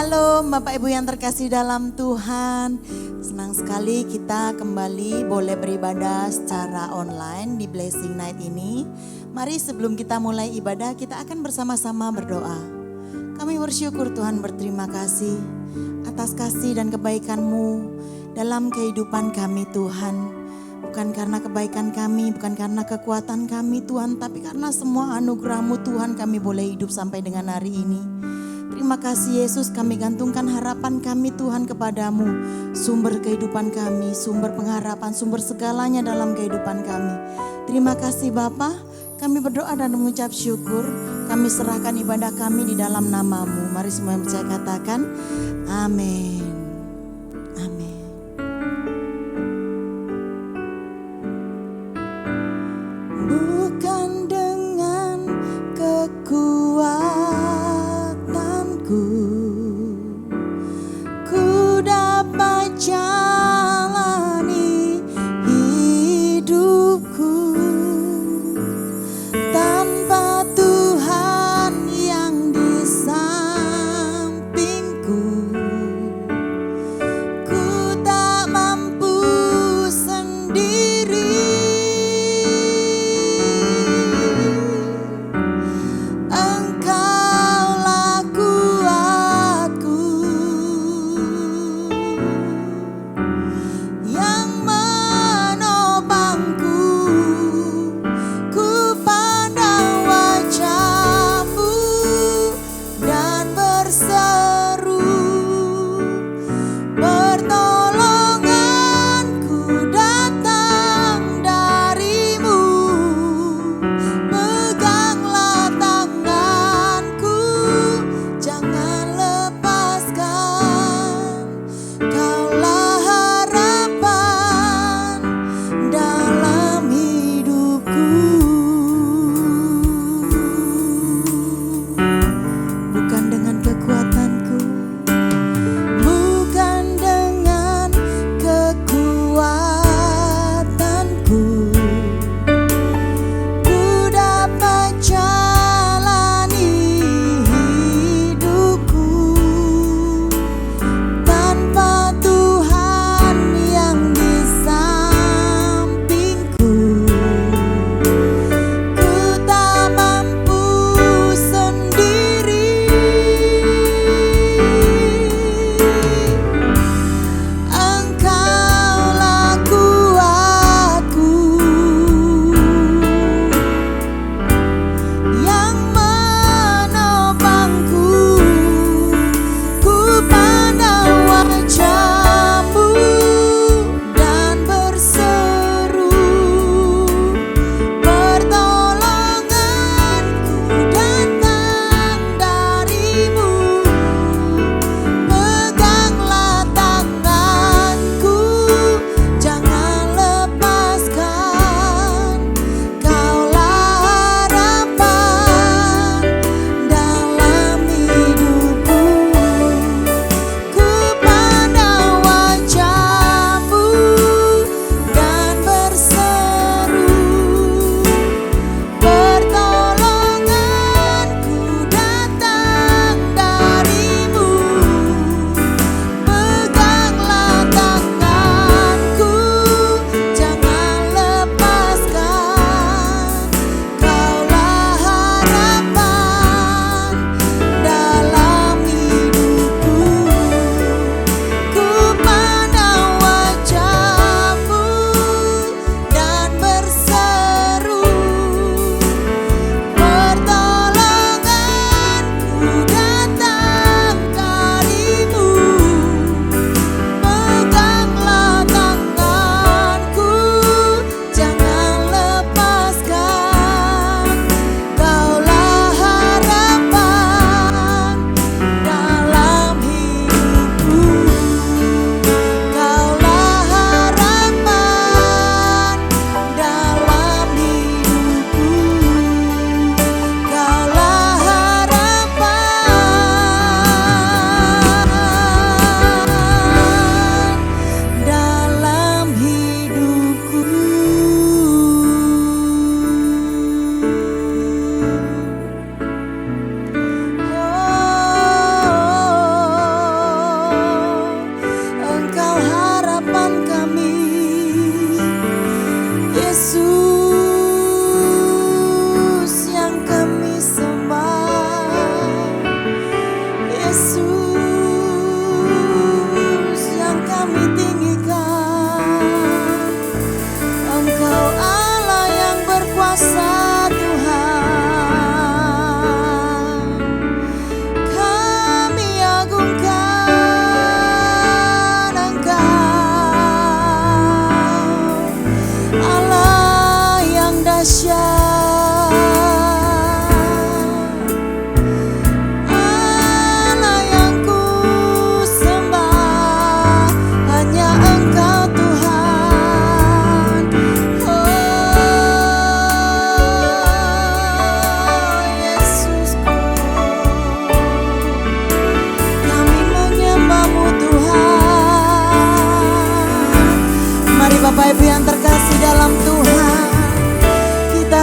Shalom Bapak Ibu yang terkasih dalam Tuhan. Senang sekali kita kembali boleh beribadah secara online di Blessing Night ini. Mari sebelum kita mulai ibadah kita akan bersama-sama berdoa. Kami bersyukur Tuhan, berterima kasih atas kasih dan kebaikan-Mu dalam kehidupan kami Tuhan. Bukan karena kebaikan kami, bukan karena kekuatan kami Tuhan, tapi karena semua anugerah-Mu Tuhan kami boleh hidup sampai dengan hari ini. Terima kasih Yesus, kami gantungkan harapan kami Tuhan kepadamu. Sumber kehidupan kami, sumber pengharapan, sumber segalanya dalam kehidupan kami. Terima kasih Bapa, kami berdoa dan mengucap syukur. Kami serahkan ibadah kami di dalam nama-Mu. Mari semua yang percaya katakan amin. Amin. Bukan dengan kekuatanku ku dapat jalani hidupku, tanpa Tuhan yang di sampingku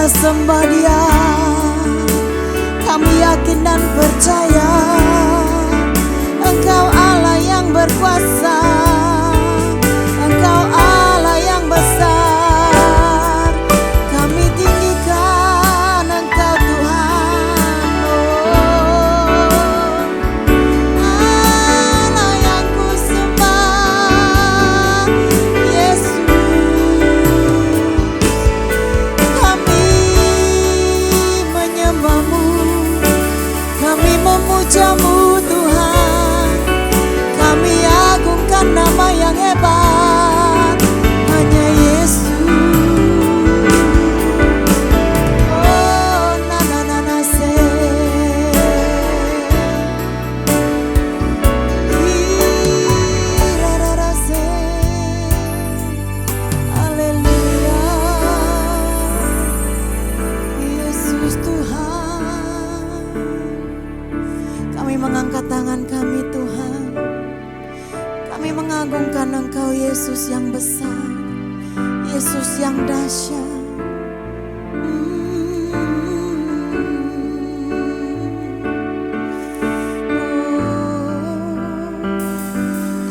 kita sembah Dia. Kami yakin dan percaya Engkau Allah yang berkuasa, Engkau Allah yang besar. Kami tinggikan Engkau Tuhan, Allah yang ku sembah, Yesus. Kami menyembah-Mu, kami memuja-Mu Tuhan. Kami agungkan nama yang hebat, hanya Yesus. Oh, na na na na se. Ra ra ra se. Haleluya. Yesus Tuhan. Kami mengangkat tangan kami Tuhan. Kami mengagungkan Engkau Yesus yang besar, Yesus yang dahsyat.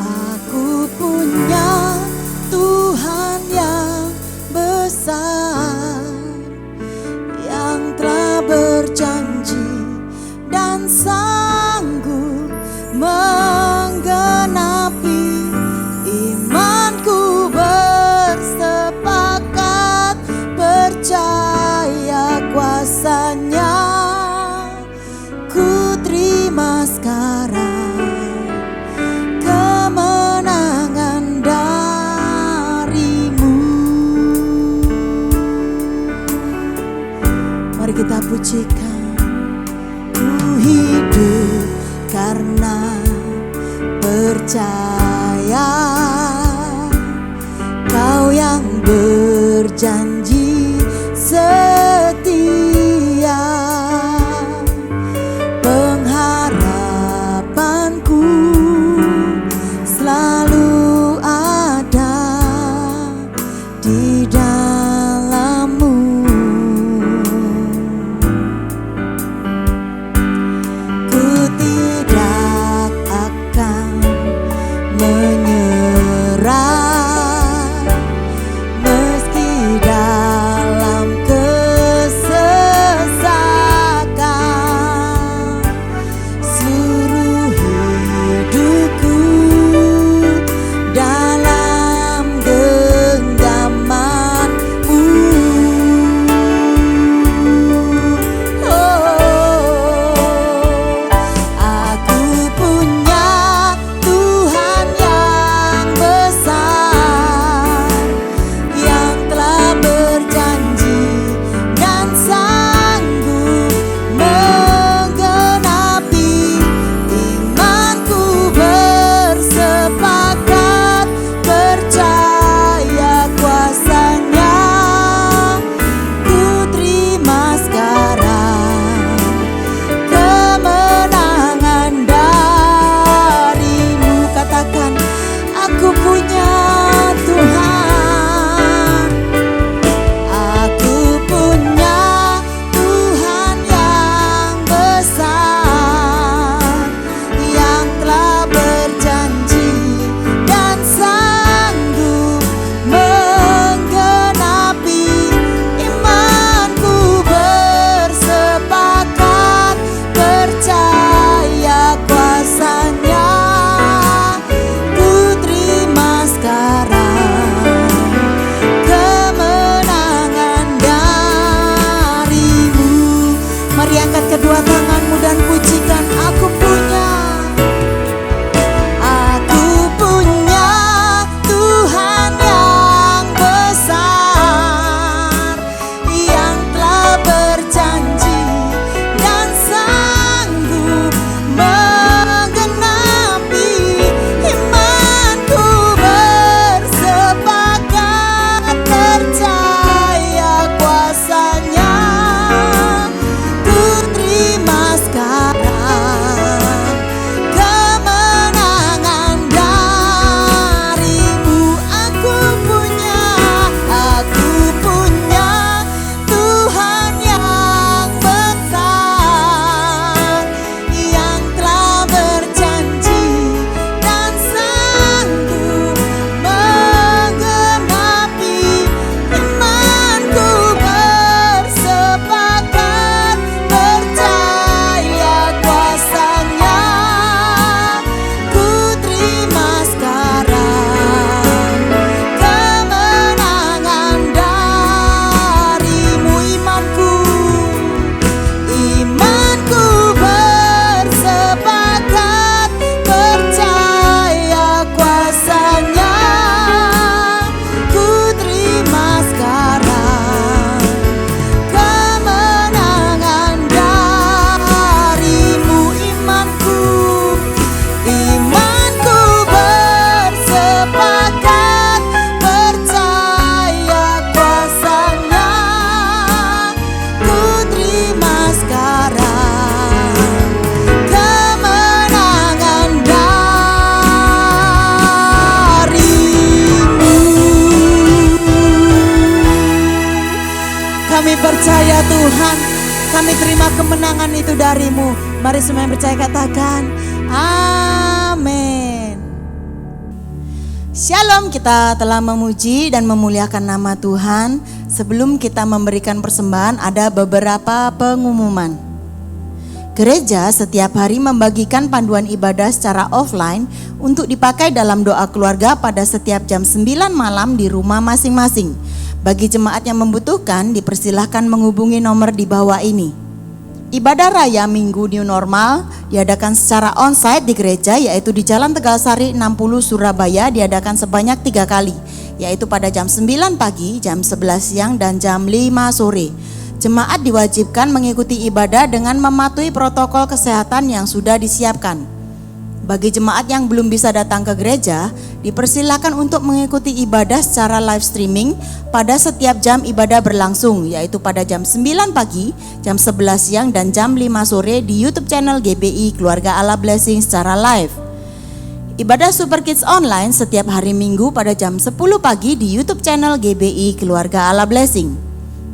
Aku punya Tuhan yang besar, yang telah berjanji dan sanggup menggenapi. Imanku bersepakat, percaya kuasa-Nya. Ku terima sekarang kemenangan dari-Mu. Mari kita pujikan. Ku hidup karena percaya, Kau yang berjanji setia. Pengharapanku selalu ada di dalam-Mu. Ku tidak akan menyerah meski ya Tuhan. Kami terima kemenangan itu dari-Mu. Mari semua yang percaya katakan amin. Shalom, kita telah memuji dan memuliakan nama Tuhan. Sebelum kita memberikan persembahan, ada beberapa pengumuman. Gereja setiap hari membagikan panduan ibadah secara offline untuk dipakai dalam doa keluarga pada setiap jam 9 malam di rumah masing-masing. Bagi jemaat yang membutuhkan, dipersilahkan menghubungi nomor di bawah ini. Ibadah Raya Minggu New Normal diadakan secara onsite di gereja, yaitu di Jalan Tegalsari 60 Surabaya, diadakan sebanyak 3 kali, yaitu pada jam 9 pagi, jam 11 siang, dan jam 5 sore. Jemaat diwajibkan mengikuti ibadah dengan mematuhi protokol kesehatan yang sudah disiapkan. Bagi jemaat yang belum bisa datang ke gereja, dipersilakan untuk mengikuti ibadah secara live streaming pada setiap jam ibadah berlangsung, yaitu pada jam 9 pagi, jam 11 siang, dan jam 5 sore di YouTube channel GBI Keluarga Allah Blessing secara live. Ibadah Super Kids online setiap hari Minggu pada jam 10 pagi di YouTube channel GBI Keluarga Allah Blessing.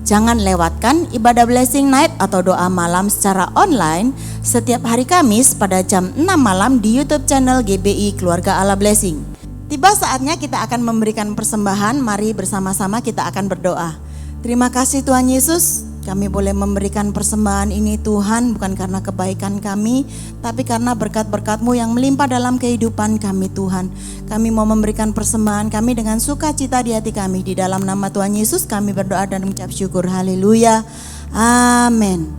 Jangan lewatkan ibadah Blessing Night atau doa malam secara online setiap hari Kamis pada jam 6 malam di YouTube channel GBI Keluarga Allah Blessing. Tiba saatnya kita akan memberikan persembahan, mari bersama-sama kita akan berdoa. Terima kasih Tuhan Yesus, kami boleh memberikan persembahan ini Tuhan, bukan karena kebaikan kami, tapi karena berkat-berkat-Mu yang melimpah dalam kehidupan kami Tuhan. Kami mau memberikan persembahan kami dengan sukacita di hati kami. Di dalam nama Tuhan Yesus kami berdoa dan mengucap syukur. Haleluya. Amin.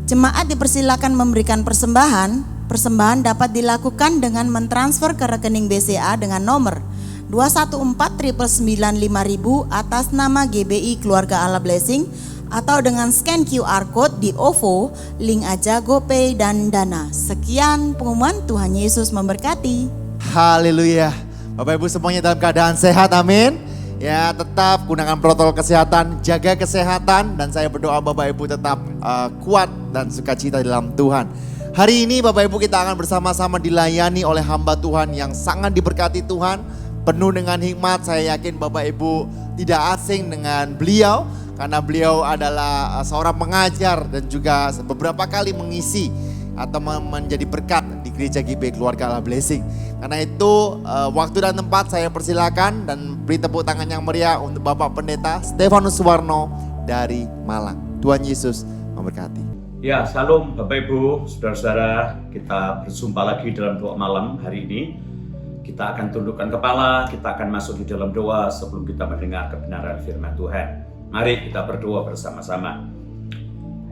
Jemaat dipersilakan memberikan persembahan. Persembahan dapat dilakukan dengan mentransfer ke rekening BCA dengan nomor 214995000 atas nama GBI Keluarga Allah Blessing, atau dengan scan QR Code di OVO, link aja GoPay dan Dana. Sekian pengumuman, Tuhan Yesus memberkati. Haleluya. Bapak Ibu semuanya dalam keadaan sehat, amin. Ya, tetap gunakan protokol kesehatan, jaga kesehatan, dan saya berdoa Bapak Ibu tetap kuat dan sukacita dalam Tuhan. Hari ini Bapak Ibu kita akan bersama-sama dilayani oleh hamba Tuhan yang sangat diberkati Tuhan, penuh dengan hikmat. Saya yakin Bapak Ibu tidak asing dengan beliau, karena beliau adalah seorang pengajar dan juga beberapa kali mengisi atau menjadi berkat di gereja GBI Keluarga Allah Blessing. Karena itu waktu dan tempat saya persilakan dan beri tepuk tangan yang meriah untuk Bapak Pendeta Stefanus Suwarno dari Malang. Tuhan Yesus memberkati. Ya, salam Bapak Ibu, saudara-saudara, kita berjumpa lagi dalam doa malam hari ini. Kita akan tundukkan kepala, kita akan masuk di dalam doa sebelum kita mendengar kebenaran firman Tuhan. Mari kita berdoa bersama-sama.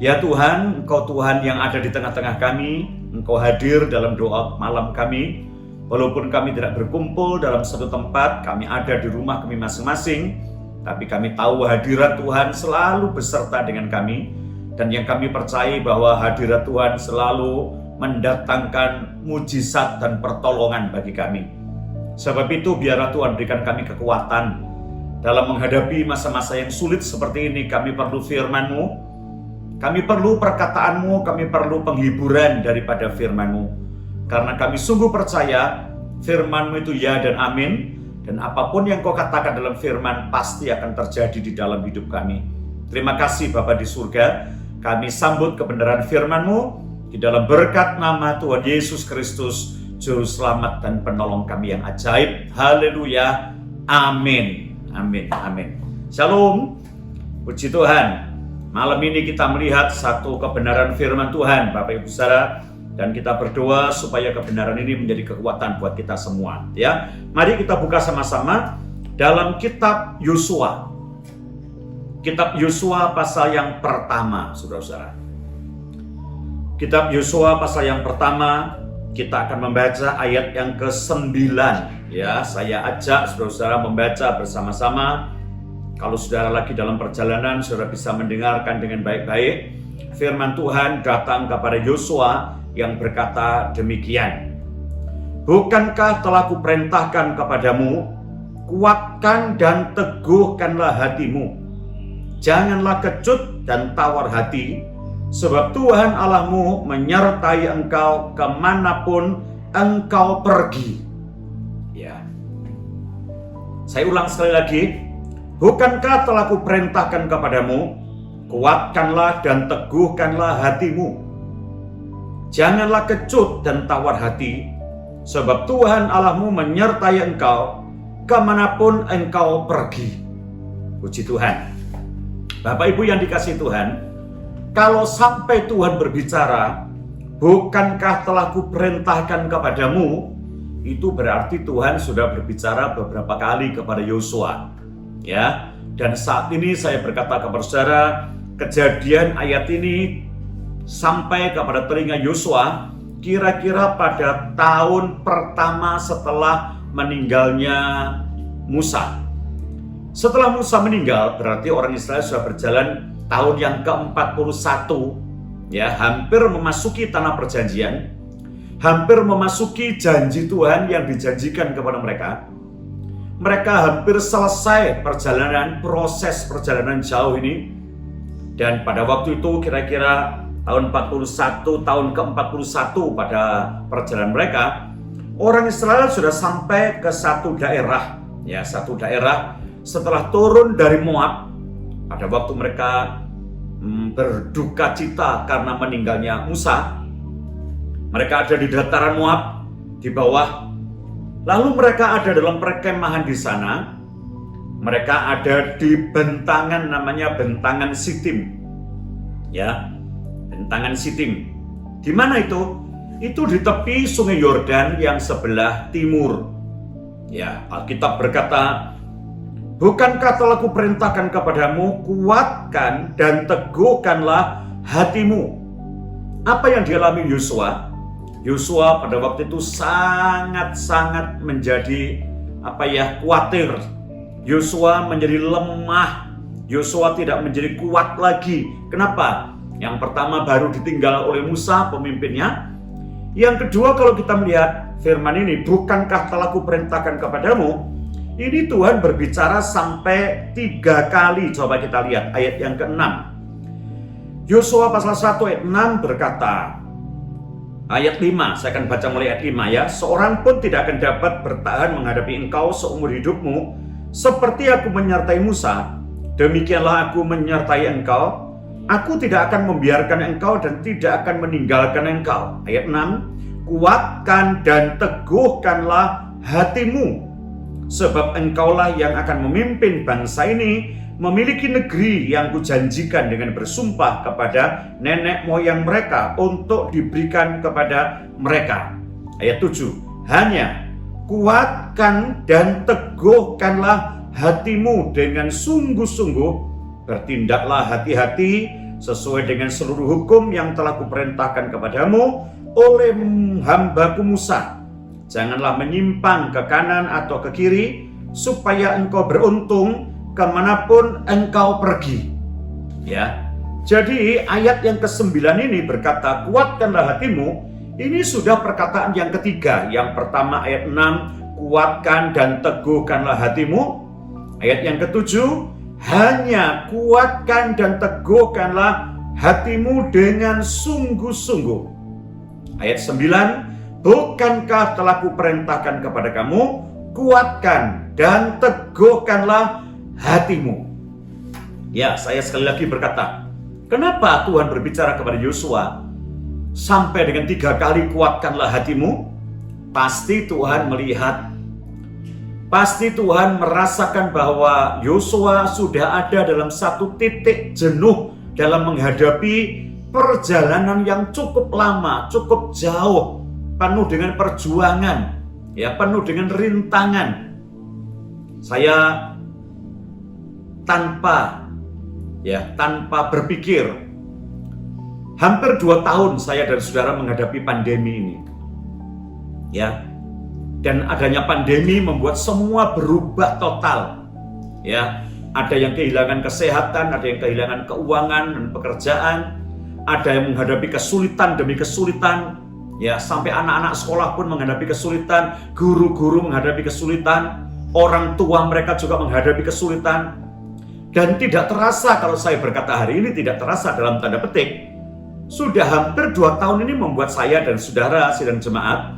Ya Tuhan, Engkau Tuhan yang ada di tengah-tengah kami, Engkau hadir dalam doa malam kami. Walaupun kami tidak berkumpul dalam satu tempat, kami ada di rumah kami masing-masing, tapi kami tahu hadirat Tuhan selalu beserta dengan kami. Dan yang kami percaya bahwa hadirat Tuhan selalu mendatangkan mujizat dan pertolongan bagi kami. Sebab itu biarlah Tuhan berikan kami kekuatan dalam menghadapi masa-masa yang sulit seperti ini. Kami perlu firman-Mu, kami perlu perkataan-Mu, kami perlu penghiburan daripada firman-Mu. Karena kami sungguh percaya firman-Mu itu ya dan amin. Dan apapun yang Kau katakan dalam firman pasti akan terjadi di dalam hidup kami. Terima kasih Bapa di surga. Kami sambut kebenaran firman-Mu di dalam berkat nama Tuhan Yesus Kristus, Juru Selamat dan Penolong kami yang ajaib. Haleluya. Amin. Amin. Amin. Shalom. Puji Tuhan. Malam ini kita melihat satu kebenaran firman Tuhan, Bapak Ibu Saudara, dan kita berdoa supaya kebenaran ini menjadi kekuatan buat kita semua. Ya, mari kita buka sama-sama dalam kitab Yosua. Kitab Yosua pasal yang pertama, saudara-saudara. Kitab Yosua pasal yang pertama, kita akan membaca ayat yang ke-9. Ya, saya ajak saudara-saudara membaca bersama-sama. Kalau saudara lagi dalam perjalanan, saudara bisa mendengarkan dengan baik-baik. Firman Tuhan datang kepada Yosua yang berkata demikian. Bukankah telah kuperintahkan kepadamu, kuatkan dan teguhkanlah hatimu. Janganlah kecut dan tawar hati, sebab Tuhan Allahmu menyertai engkau kemanapun engkau pergi. Ya, saya ulang sekali lagi. Bukankah telah kuperintahkan kepadamu, kuatkanlah dan teguhkanlah hatimu. Janganlah kecut dan tawar hati, sebab Tuhan Allahmu menyertai engkau kemanapun engkau pergi. Puji Tuhan. Bapak Ibu yang dikasihi Tuhan, kalau sampai Tuhan berbicara, bukankah telah kuperintahkan kepadamu, itu berarti Tuhan sudah berbicara beberapa kali kepada Yosua. Ya, dan saat ini saya berkata kepada saudara, kejadian ayat ini sampai kepada telinga Yosua kira-kira pada tahun pertama setelah meninggalnya Musa. Setelah Musa meninggal, berarti orang Israel sudah berjalan tahun yang ke-41, ya, hampir memasuki tanah perjanjian, hampir memasuki janji Tuhan yang dijanjikan kepada mereka. Mereka hampir selesai proses perjalanan jauh ini. Dan pada waktu itu kira-kira tahun 41, tahun ke-41 pada perjalanan mereka, orang Israel sudah sampai ke satu daerah, ya, satu daerah setelah turun dari Moab. Pada waktu mereka berduka cita karena meninggalnya Musa, mereka ada di dataran Moab di bawah. Lalu mereka ada dalam perkemahan di sana. Mereka ada di bentangan, namanya bentangan Sitim. Ya, bentangan Sitim. Di mana itu? Itu di tepi Sungai Yordan yang sebelah timur. Ya, Alkitab berkata, bukankah telah kuperintahkan kepadamu, kuatkan dan teguhkanlah hatimu. Apa yang dialami Yosua? Yosua pada waktu itu sangat-sangat menjadi khawatir. Yosua menjadi lemah. Yosua tidak menjadi kuat lagi. Kenapa? Yang pertama, baru ditinggal oleh Musa pemimpinnya. Yang kedua, kalau kita melihat firman ini, bukankah telah kuperintahkan kepadamu, ini Tuhan berbicara sampai 3 kali. Coba kita lihat ayat yang ke-6. Yosua pasal 1 ayat 6 berkata, ayat 5, saya akan baca mulai ayat 5 ya. Seorang pun tidak akan dapat bertahan menghadapi engkau seumur hidupmu. Seperti aku menyertai Musa, demikianlah aku menyertai engkau. Aku tidak akan membiarkan engkau dan tidak akan meninggalkan engkau. Ayat 6, kuatkan dan teguhkanlah hatimu, sebab engkaulah yang akan memimpin bangsa ini memiliki negeri yang kujanjikan dengan bersumpah kepada nenek moyang mereka untuk diberikan kepada mereka. Ayat 7, hanya kuatkan dan teguhkanlah hatimu dengan sungguh-sungguh, bertindaklah hati-hati sesuai dengan seluruh hukum yang telah kuperintahkan kepadamu oleh hambaku Musa. Janganlah menyimpang ke kanan atau ke kiri, supaya engkau beruntung kemanapun engkau pergi. Ya, jadi ayat yang ke-9 ini berkata, kuatkanlah hatimu. Ini sudah perkataan yang ketiga. Yang pertama ayat 6, kuatkan dan teguhkanlah hatimu. Ayat yang ke-7, hanya kuatkan dan teguhkanlah hatimu dengan sungguh-sungguh. Ayat 9, bukankah telah kuperintahkan kepada kamu, kuatkan dan teguhkanlah hatimu. Ya, saya sekali lagi berkata, kenapa Tuhan berbicara kepada Yosua sampai dengan 3 kali kuatkanlah hatimu? Pasti Tuhan melihat, pasti Tuhan merasakan bahwa Yosua sudah ada dalam satu titik jenuh dalam menghadapi perjalanan yang cukup lama, cukup jauh, penuh dengan perjuangan, ya, penuh dengan rintangan. Saya tanpa berpikir, hampir 2 tahun saya dan saudara menghadapi pandemi ini, ya, dan adanya pandemi membuat semua berubah total, ya. Ada yang kehilangan kesehatan, ada yang kehilangan keuangan dan pekerjaan, ada yang menghadapi kesulitan demi kesulitan, ya, sampai anak-anak sekolah pun menghadapi kesulitan, guru-guru menghadapi kesulitan, orang tua mereka juga menghadapi kesulitan. Dan tidak terasa, kalau saya berkata hari ini tidak terasa dalam tanda petik, sudah hampir 2 tahun ini membuat saya dan saudara sidang jemaat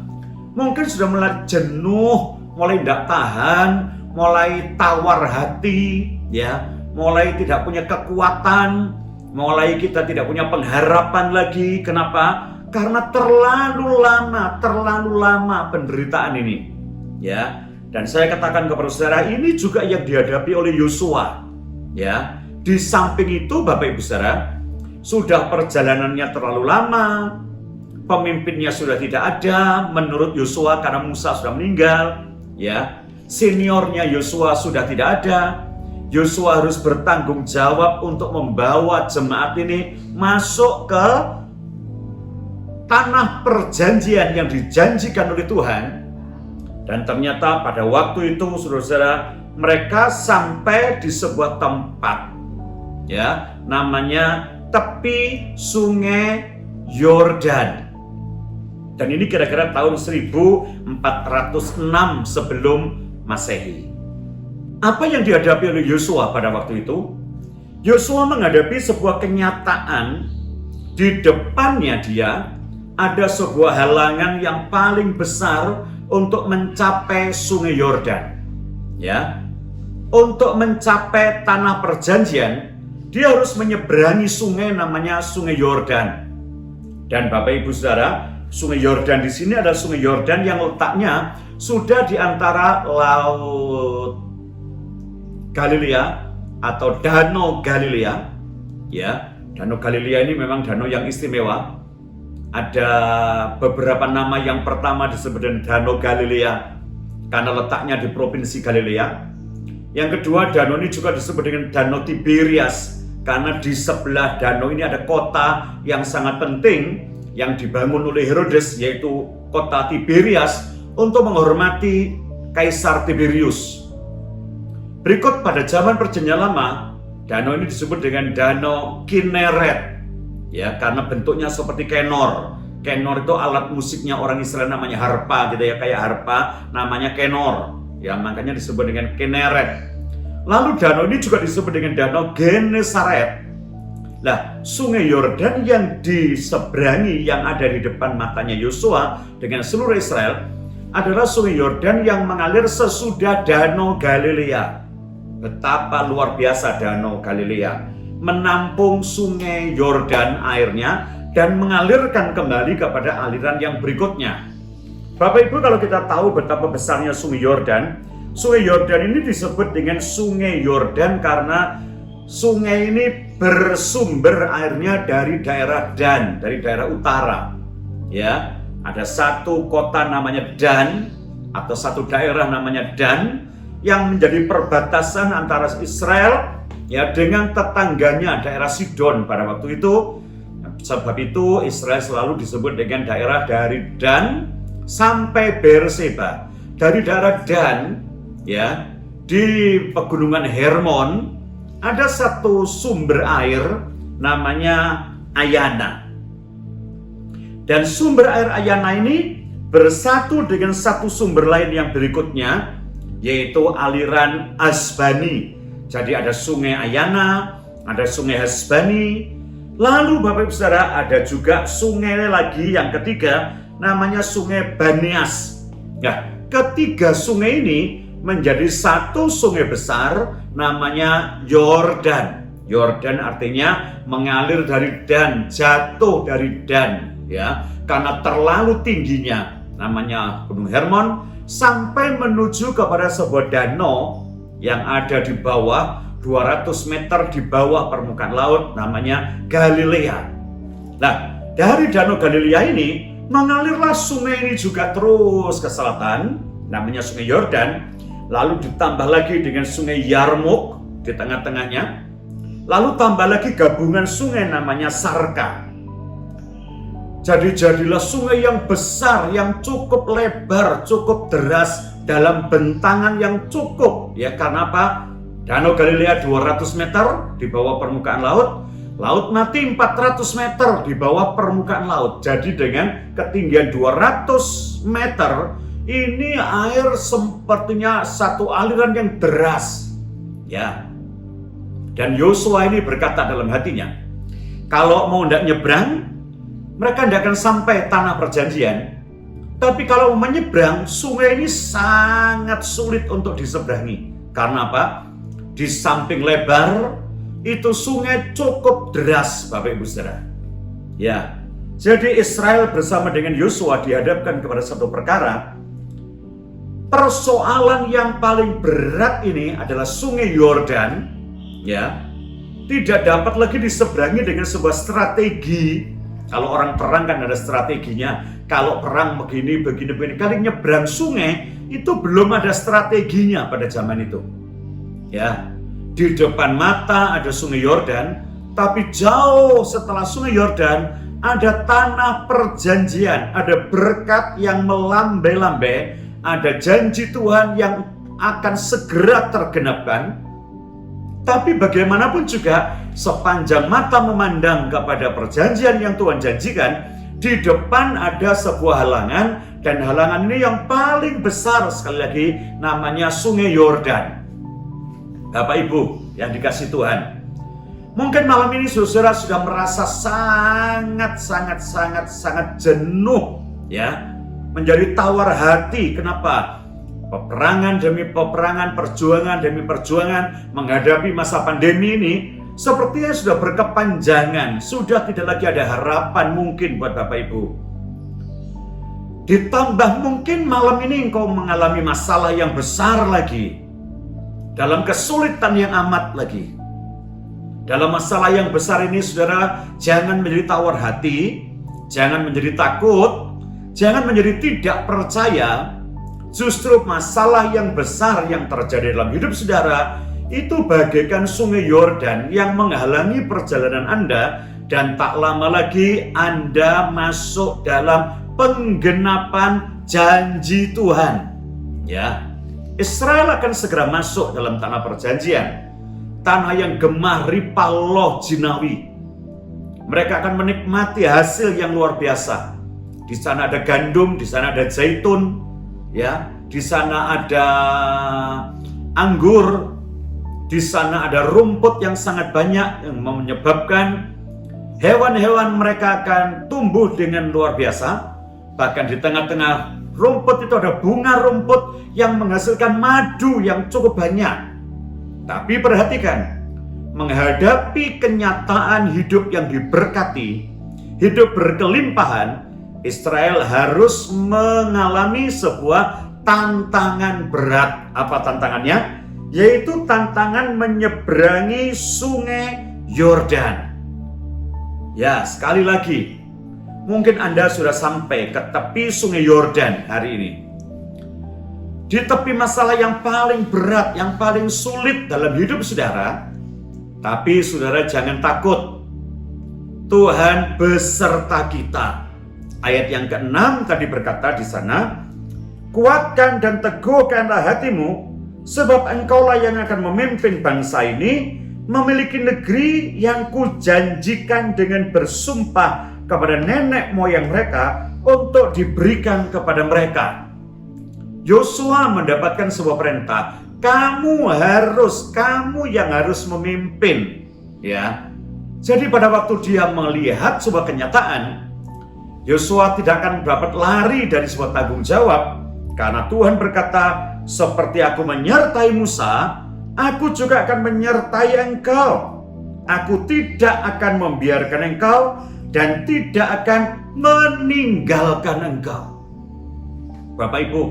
mungkin sudah mulai jenuh, mulai tidak tahan, mulai tawar hati, ya, mulai tidak punya kekuatan, Mulai kita tidak punya pengharapan lagi. Kenapa? Karena terlalu lama penderitaan ini. Ya. Dan saya katakan kepada saudara, ini juga yang dihadapi oleh Yosua. Ya. Di samping itu Bapak Ibu Saudara, sudah perjalanannya terlalu lama, pemimpinnya sudah tidak ada menurut Yosua karena Musa sudah meninggal. Ya. Seniornya Yosua sudah tidak ada. Yosua harus bertanggung jawab untuk membawa jemaat ini masuk ke tanah perjanjian yang dijanjikan oleh Tuhan. Dan ternyata pada waktu itu, saudara-saudara, mereka sampai di sebuah tempat, ya, namanya tepi Sungai Yordan. Dan ini kira-kira tahun 1406 sebelum Masehi. Apa yang dihadapi oleh Yosua pada waktu itu? Yosua menghadapi sebuah kenyataan. Di depannya dia ada sebuah halangan yang paling besar untuk mencapai Sungai Yordan. Ya, untuk mencapai tanah perjanjian, dia harus menyeberangi sungai namanya Sungai Yordan. Dan Bapak Ibu Saudara, Sungai Yordan di sini adalah Sungai Yordan yang letaknya sudah di antara laut Galilea atau Danau Galilea. Ya, Danau Galilea ini memang danau yang istimewa. Ada beberapa nama. Yang pertama disebut dengan Danau Galilea karena letaknya di provinsi Galilea. Yang kedua, danau ini juga disebut dengan Danau Tiberias karena di sebelah danau ini ada kota yang sangat penting yang dibangun oleh Herodes, yaitu kota Tiberias untuk menghormati Kaisar Tiberius. Berikut pada zaman Perjanjian Lama, danau ini disebut dengan Danau Kineret, ya, karena bentuknya seperti kenor. Kenor itu alat musiknya orang Israel namanya harpa, gitu ya, kayak harpa namanya kenor, ya, makanya disebut dengan Kineret. Lalu danau ini juga disebut dengan Danau Genesaret. Nah, Sungai Yordan yang diseberangi, yang ada di depan matanya Yosua dengan seluruh Israel, adalah Sungai Yordan yang mengalir sesudah Danau Galilea. Betapa luar biasa Danau Galilea, menampung Sungai Yordan airnya dan mengalirkan kembali kepada aliran yang berikutnya. Bapak Ibu, kalau kita tahu betapa besarnya Sungai Yordan ini disebut dengan Sungai Yordan karena sungai ini bersumber airnya dari daerah Dan, dari daerah utara. Ya, ada satu kota namanya Dan atau satu daerah namanya Dan yang menjadi perbatasan antara Israel, ya, dengan tetangganya daerah Sidon pada waktu itu. Sebab itu Israel selalu disebut dengan daerah dari Dan sampai Beerseba. Dari daerah Dan, ya, di pegunungan Hermon ada satu sumber air namanya Ayana. Dan sumber air Ayana ini bersatu dengan satu sumber lain yang berikutnya, yaitu aliran Hasbani. Jadi ada Sungai Ayana, ada Sungai Hasbani. Lalu Bapak Ibu Saudara, ada juga sungai lagi yang ketiga namanya Sungai Baneas. Nah, ketiga sungai ini menjadi satu sungai besar namanya Yordan. Yordan artinya mengalir dari Dan, jatuh dari Dan, ya, karena terlalu tingginya namanya Gunung Hermon sampai menuju kepada sebuah danau yang ada di bawah 200 meter di bawah permukaan laut namanya Galilea. Nah, dari Danau Galilea ini mengalirlah sungai ini juga terus ke selatan namanya Sungai Yordan. Lalu ditambah lagi dengan Sungai Yarmuk di tengah-tengahnya. Lalu tambah lagi gabungan sungai namanya Sarka. Jadi jadilah sungai yang besar, yang cukup lebar, cukup deras dalam bentangan yang cukup. Ya, karena apa? Danau Galilea 200 meter di bawah permukaan laut. Laut Mati 400 meter di bawah permukaan laut. Jadi dengan ketinggian 200 meter, ini air sepertinya satu aliran yang deras. Ya. Dan Yosua ini berkata dalam hatinya, kalau mau hendak nyebrang, mereka tidak akan sampai tanah perjanjian. Tapi kalau menyeberang, sungai ini sangat sulit untuk diseberangi. Karena apa? Di samping lebar, itu sungai cukup deras, Bapak Ibu Saudara. Ya, jadi Israel bersama dengan Yosua dihadapkan kepada satu perkara. Persoalan yang paling berat ini adalah sungai Yordan, ya, tidak dapat lagi diseberangi dengan sebuah strategi. Kalau orang perang kan ada strateginya. Kalau perang begini. Kali nyebrang sungai itu belum ada strateginya pada zaman itu. Ya, di depan mata ada sungai Yordan, tapi jauh setelah sungai Yordan ada tanah perjanjian, ada berkat yang melambai-lambai, ada janji Tuhan yang akan segera tergenapkan. Tapi bagaimanapun juga, sepanjang mata memandang kepada perjanjian yang Tuhan janjikan, di depan ada sebuah halangan, dan halangan ini yang paling besar, sekali lagi namanya sungai Yordan. Bapak Ibu yang dikasihi Tuhan, mungkin malam ini saudara sudah merasa sangat jenuh, ya, menjadi tawar hati. Kenapa? Peperangan demi peperangan, perjuangan demi perjuangan menghadapi masa pandemi ini sepertinya sudah berkepanjangan, sudah tidak lagi ada harapan mungkin buat Bapak Ibu. Ditambah mungkin malam ini engkau mengalami masalah yang besar lagi, dalam kesulitan yang amat lagi. Dalam masalah yang besar ini saudara, jangan menjadi tawar hati, jangan menjadi takut, jangan menjadi tidak percaya. Justru masalah yang besar yang terjadi dalam hidup saudara itu bagaikan sungai Yordan yang menghalangi perjalanan Anda, dan tak lama lagi Anda masuk dalam penggenapan janji Tuhan. Ya, Israel akan segera masuk dalam tanah perjanjian, tanah yang gemah ripah loh jinawi. Mereka akan menikmati hasil yang luar biasa. Di sana ada gandum, di sana ada zaitun, ya, di sana ada anggur, di sana ada rumput yang sangat banyak yang menyebabkan hewan-hewan mereka akan tumbuh dengan luar biasa. Bahkan di tengah-tengah rumput itu ada bunga rumput yang menghasilkan madu yang cukup banyak. Tapi perhatikan, menghadapi kenyataan hidup yang diberkati, hidup berkelimpahan, Israel harus mengalami sebuah tantangan berat. Apa tantangannya? Yaitu tantangan menyeberangi sungai Yordan. Ya, sekali lagi, mungkin Anda sudah sampai ke tepi sungai Yordan hari ini. Di tepi masalah yang paling berat, yang paling sulit dalam hidup saudara. Tapi saudara jangan takut. Tuhan beserta kita. Ayat yang ke-6 tadi berkata di sana, kuatkan dan teguhkanlah hatimu, sebab engkaulah yang akan memimpin bangsa ini, memiliki negeri yang kujanjikan dengan bersumpah kepada nenek moyang mereka untuk diberikan kepada mereka. Yosua mendapatkan sebuah perintah, kamu yang harus memimpin, ya. Jadi pada waktu dia melihat sebuah kenyataan, Yosua tidak akan dapat lari dari sebuah tanggung jawab, karena Tuhan berkata, seperti aku menyertai Musa, aku juga akan menyertai engkau. Aku tidak akan membiarkan engkau dan tidak akan meninggalkan engkau. Bapak Ibu,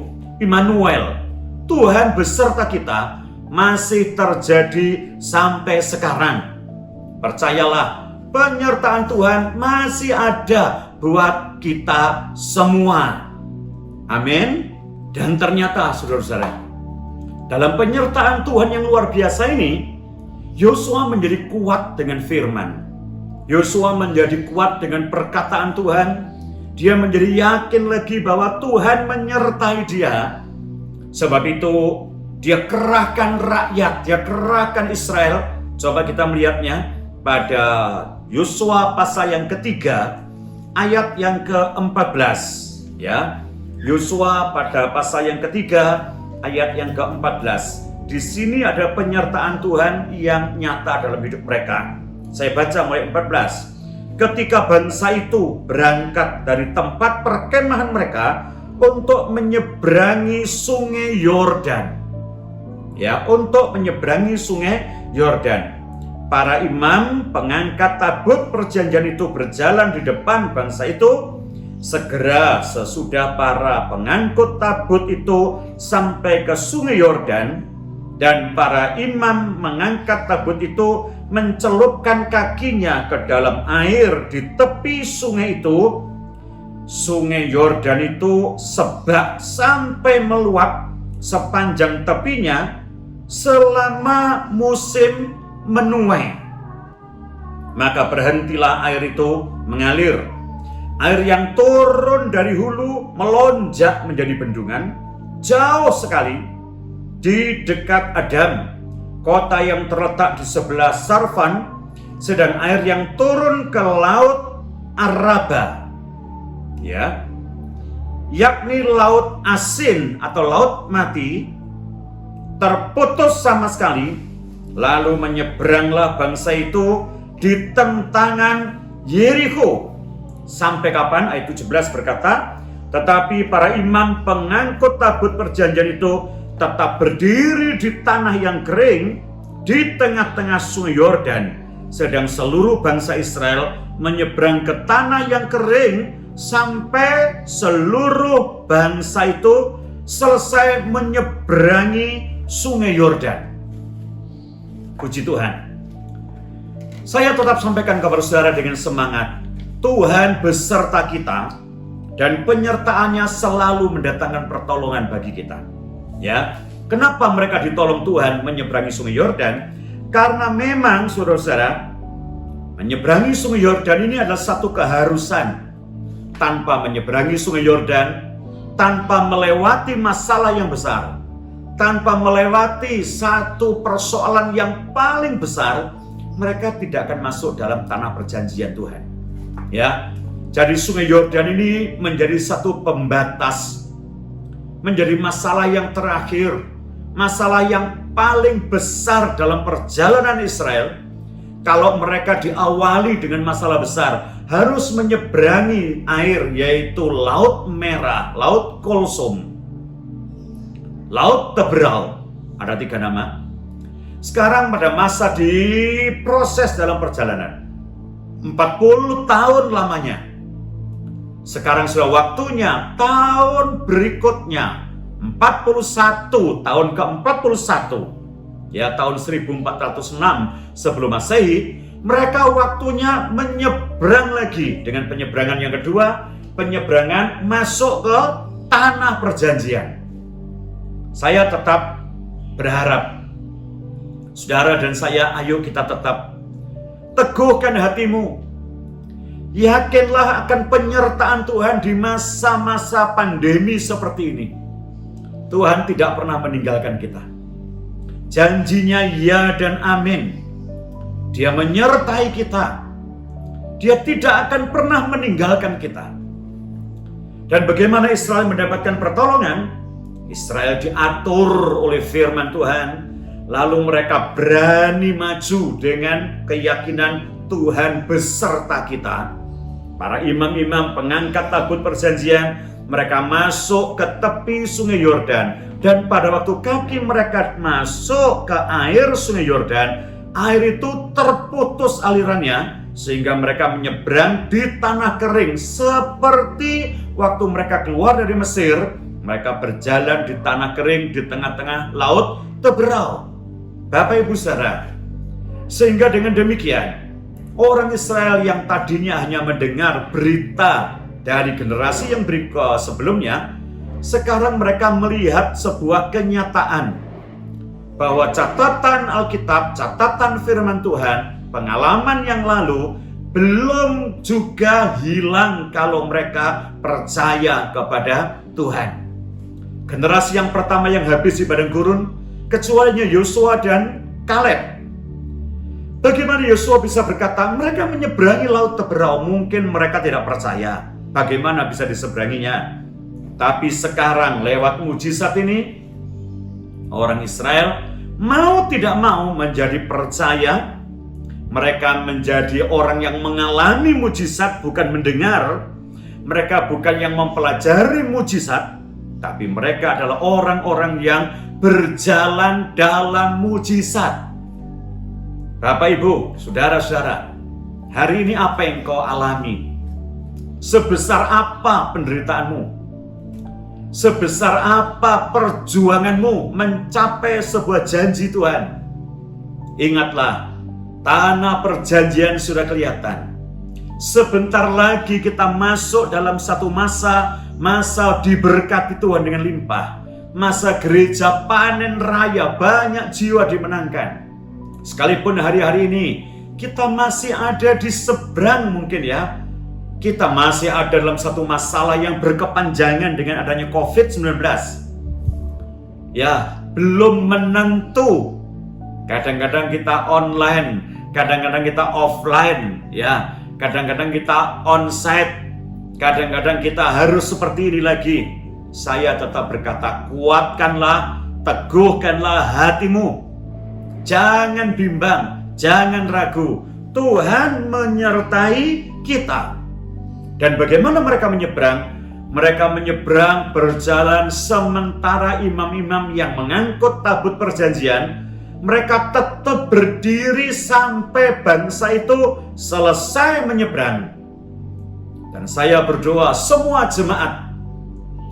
Immanuel, Tuhan beserta kita, masih terjadi sampai sekarang. Percayalah, penyertaan Tuhan masih ada buat kita semua. Amin. Dan ternyata saudara-saudara, dalam penyertaan Tuhan yang luar biasa ini, Yosua menjadi kuat dengan firman. Yosua menjadi kuat dengan perkataan Tuhan. Dia menjadi yakin lagi bahwa Tuhan menyertai dia. Sebab itu dia kerahkan rakyat, dia kerahkan Israel. Coba kita melihatnya pada Yosua pasal yang ketiga, ayat yang ke-14, ya. Yosua pada pasal yang ketiga, ayat yang ke-14. Di sini ada penyertaan Tuhan yang nyata dalam hidup mereka. Saya baca mulai 14. Ketika bangsa itu berangkat dari tempat perkemahan mereka untuk menyeberangi sungai Yordan. Ya, untuk menyeberangi sungai Yordan. para imam pengangkat tabut perjanjian itu berjalan di depan bangsa itu. Segera sesudah para pengangkut tabut itu sampai ke sungai Yordan, dan para imam mengangkat tabut itu mencelupkan kakinya ke dalam air di tepi sungai itu. Sungai Yordan itu sebak sampai meluap sepanjang tepinya selama musim menuai. Maka berhentilah air itu mengalir. Air yang turun dari hulu melonjak menjadi bendungan jauh sekali di dekat Adam, kota yang terletak di sebelah Sarfan, sedang air yang turun ke laut Araba, ya, yakni laut asin atau laut mati, terputus sama sekali. Lalu menyeberanglah bangsa itu di tentangan Yeriko. Sampai kapan? Ayat 17 berkata, tetapi para imam pengangkut tabut perjanjian itu tetap berdiri di tanah yang kering di tengah-tengah sungai Yordan, sedang seluruh bangsa Israel menyeberang ke tanah yang kering sampai seluruh bangsa itu selesai menyeberangi sungai Yordan. Puji Tuhan. Saya tetap sampaikan kepada saudara dengan semangat, Tuhan beserta kita dan penyertaannya selalu mendatangkan pertolongan bagi kita. Ya, kenapa mereka ditolong Tuhan menyeberangi sungai Yordan? Karena memang saudara-saudara, menyeberangi sungai Yordan ini adalah satu keharusan. Tanpa menyeberangi sungai Yordan, tanpa melewati masalah yang besar, tanpa melewati satu persoalan yang paling besar, mereka tidak akan masuk dalam tanah perjanjian Tuhan. Ya, jadi sungai Yordan ini menjadi satu pembatas, menjadi masalah yang terakhir, masalah yang paling besar dalam perjalanan Israel. Kalau mereka diawali dengan masalah besar, harus menyeberangi air, yaitu Laut Merah, Laut Kulsum, Laut Teberal, ada 3 nama. Sekarang pada masa diproses dalam perjalanan, 40 tahun lamanya. Sekarang sudah waktunya tahun berikutnya, 41, tahun ke-41, ya tahun 1406 sebelum Masehi, mereka waktunya menyeberang lagi dengan penyeberangan yang kedua, penyeberangan masuk ke tanah perjanjian. Saya tetap berharap, saudara dan saya, ayo kita tetap teguhkan hatimu. Yakinlah akan penyertaan Tuhan di masa-masa pandemi seperti ini. Tuhan tidak pernah meninggalkan kita. Janjinya ya dan amin. Dia menyertai kita. Dia tidak akan pernah meninggalkan kita. Dan bagaimana Israel mendapatkan pertolongan? Israel diatur oleh firman Tuhan. Lalu mereka berani maju dengan keyakinan Tuhan beserta kita. Para imam-imam pengangkat tabut perjanjian, mereka masuk ke tepi sungai Yordan. Dan pada waktu kaki mereka masuk ke air sungai Yordan, air itu terputus alirannya, sehingga mereka menyeberang di tanah kering. Seperti waktu mereka keluar dari Mesir, mereka berjalan di tanah kering di tengah-tengah laut Teberal. Bapak Ibu Saudara, sehingga dengan demikian orang Israel yang tadinya hanya mendengar berita dari generasi yang sebelumnya, sekarang mereka melihat sebuah kenyataan bahwa catatan Alkitab, catatan firman Tuhan, pengalaman yang lalu belum juga hilang kalau mereka percaya kepada Tuhan. Generasi yang pertama yang habis di padang gurun, kecuali Yosua dan Kaleb. Bagaimana Yosua bisa berkata mereka menyeberangi laut Teberau? Mungkin mereka tidak percaya bagaimana bisa diseberanginya. Tapi sekarang lewat mujizat ini, orang Israel mau tidak mau menjadi percaya. Mereka menjadi orang yang mengalami mujizat, bukan mendengar. Mereka bukan yang mempelajari mujizat, tapi mereka adalah orang-orang yang berjalan dalam mujizat. Bapak Ibu, saudara-saudara, hari ini apa yang kau alami? Sebesar apa penderitaanmu? Sebesar apa perjuanganmu mencapai sebuah janji Tuhan? Ingatlah, tanah perjanjian sudah kelihatan. Sebentar lagi kita masuk dalam satu masa diberkati Tuhan dengan limpah. Masa gereja panen raya, banyak jiwa dimenangkan. Sekalipun hari-hari ini kita masih ada di seberang mungkin ya. Kita masih ada dalam satu masalah yang berkepanjangan dengan adanya COVID-19. Ya, belum menentu. Kadang-kadang kita online, kadang-kadang kita offline, ya. Kadang-kadang kita onsite, kadang-kadang kita harus seperti ini lagi. Saya tetap berkata, kuatkanlah, teguhkanlah hatimu. Jangan bimbang, jangan ragu. Tuhan menyertai kita. Dan bagaimana mereka menyeberang? Mereka menyeberang berjalan sementara imam-imam yang mengangkut tabut perjanjian, mereka tetap berdiri sampai bangsa itu selesai menyeberang. Dan saya berdoa semua jemaat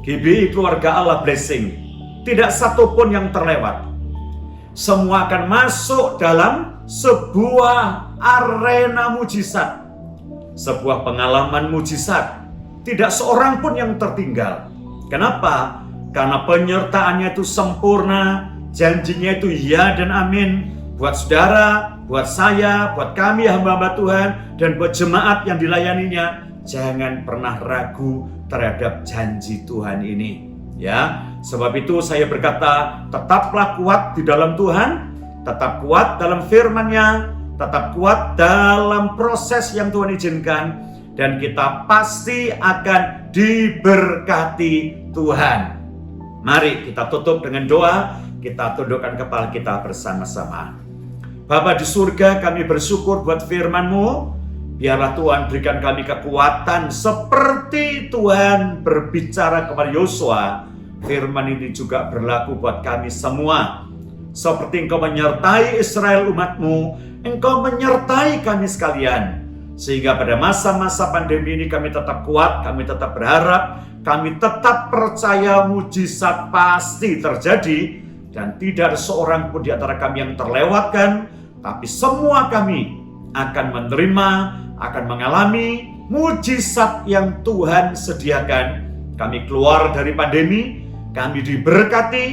GBI Keluarga Allah Blessing, tidak satu pun yang terlewat. Semua akan masuk dalam sebuah arena mujizat, sebuah pengalaman mujizat. Tidak seorang pun yang tertinggal. Kenapa? Karena penyertaannya itu sempurna, janjinya itu ya dan amin. Buat saudara, buat saya, buat kami hamba-hamba Tuhan, dan buat jemaat yang dilayaninya, jangan pernah ragu terhadap janji Tuhan ini. Ya, sebab itu saya berkata, tetaplah kuat di dalam Tuhan, tetap kuat dalam firman-Nya, tetap kuat dalam proses yang Tuhan izinkan, dan kita pasti akan diberkati Tuhan. Mari kita tutup dengan doa, kita tundukkan kepala kita bersama-sama. Bapa di surga, kami bersyukur buat firman-Mu. Biarlah Tuhan berikan kami kekuatan seperti Tuhan berbicara kepada Yosua. Firman ini juga berlaku buat kami semua. Seperti Engkau menyertai Israel umat-Mu, Engkau menyertai kami sekalian. Sehingga pada masa-masa pandemi ini kami tetap kuat, kami tetap berharap, kami tetap percaya mujizat pasti terjadi. Dan tidak ada seorang pun di antara kami yang terlewatkan, tapi semua kami akan menerima, akan mengalami mujizat yang Tuhan sediakan. Kami keluar dari pandemi, kami diberkati,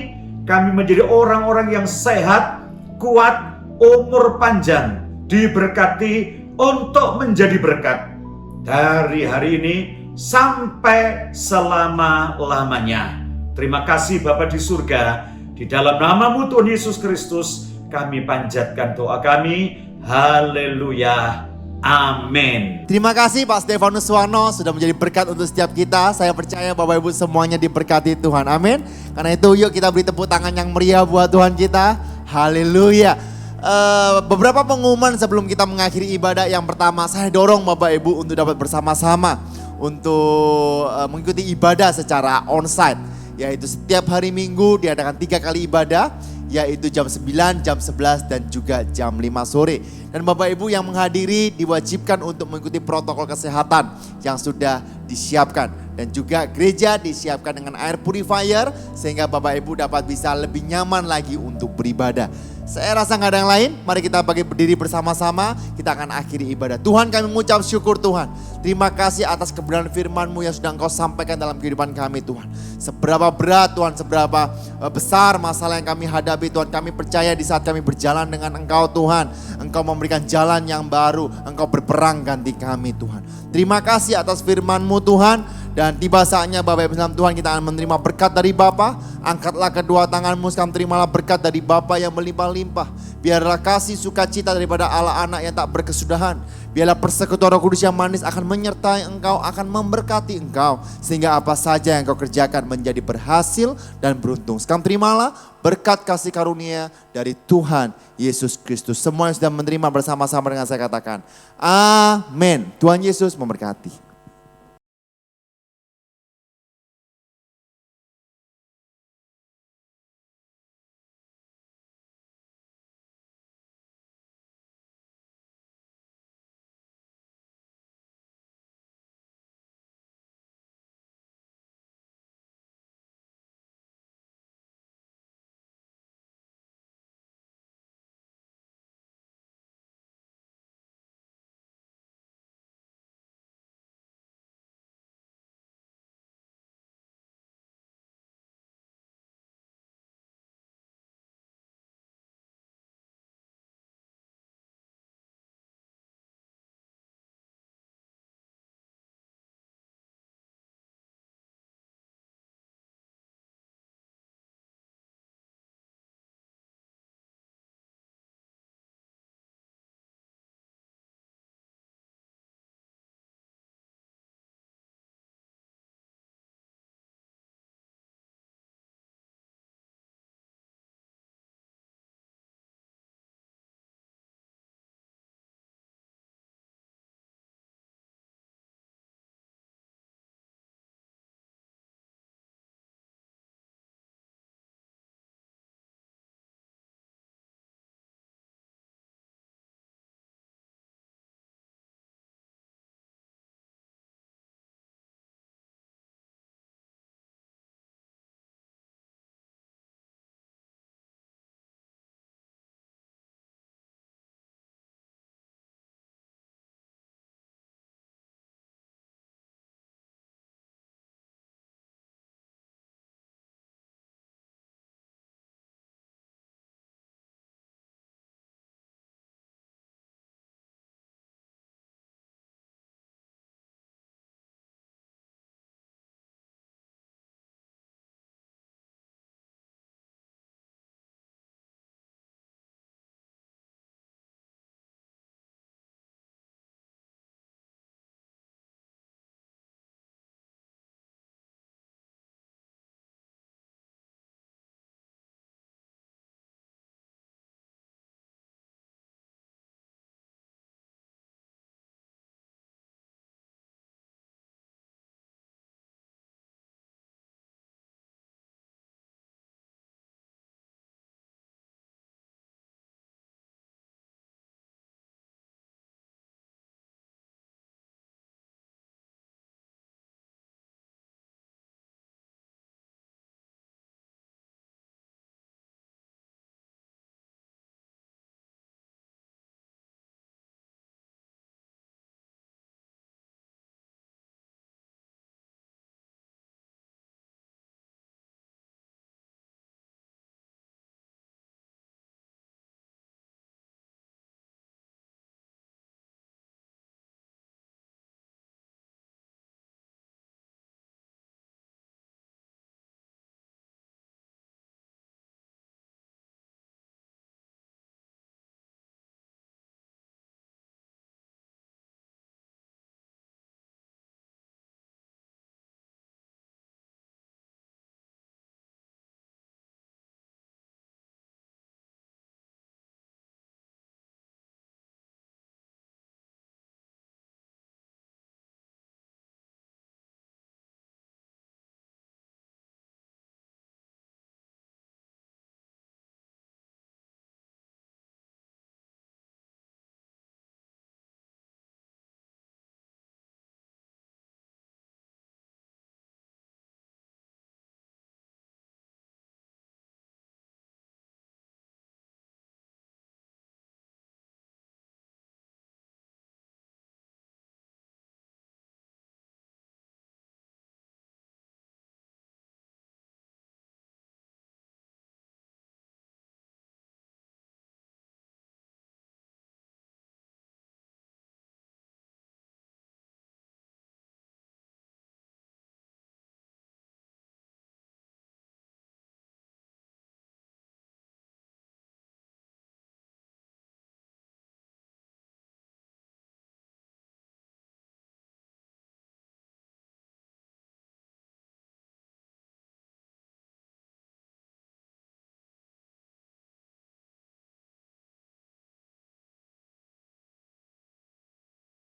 kami menjadi orang-orang yang sehat, kuat, umur panjang, diberkati untuk menjadi berkat dari hari ini sampai selama-lamanya. Terima kasih Bapa di surga, di dalam nama-Mu Tuhan Yesus Kristus kami panjatkan doa kami. Haleluya. Amin. Terima kasih Pak Stefanus Suwarno sudah menjadi berkat untuk setiap kita. Saya percaya Bapak Ibu semuanya diberkati Tuhan. Amin. Karena itu yuk kita beri tepuk tangan yang meriah buat Tuhan kita. Haleluya. Beberapa pengumuman sebelum kita mengakhiri ibadah. Yang pertama, saya dorong Bapak Ibu untuk dapat bersama-sama untuk mengikuti ibadah secara onsite. Yaitu setiap hari Minggu diadakan 3 kali ibadah. Yaitu jam 9, jam 11, dan juga jam 5 sore. Dan Bapak Ibu yang menghadiri diwajibkan untuk mengikuti protokol kesehatan yang sudah disiapkan. Dan juga gereja disiapkan dengan air purifier sehingga Bapak Ibu dapat bisa lebih nyaman lagi untuk beribadah. Saya rasa nggak ada yang lain, mari kita berdiri bersama-sama, kita akan akhiri ibadah. Tuhan, kami mengucap syukur Tuhan. Terima kasih atas kebenaran firman-Mu yang sudah Engkau sampaikan dalam kehidupan kami Tuhan. Seberapa berat Tuhan, seberapa besar masalah yang kami hadapi Tuhan. Kami percaya di saat kami berjalan dengan Engkau Tuhan, Engkau memberikan jalan yang baru, Engkau berperang ganti kami Tuhan. Terima kasih atas firman-Mu Tuhan. Dan tiba saatnya Bapak Ibu dalam Tuhan kita akan menerima berkat dari Bapa. Angkatlah kedua tanganmu, sekarang terimalah berkat dari Bapa yang melimpah-limpah. Biarlah kasih sukacita daripada Allah anak yang tak berkesudahan. Biarlah persekutuan Roh Kudus yang manis akan menyertai engkau, akan memberkati engkau. Sehingga apa saja yang kau kerjakan menjadi berhasil dan beruntung. Sekarang terimalah berkat kasih karunia dari Tuhan Yesus Kristus. Semua yang sudah menerima bersama-sama dengan saya katakan, amin. Tuhan Yesus memberkati.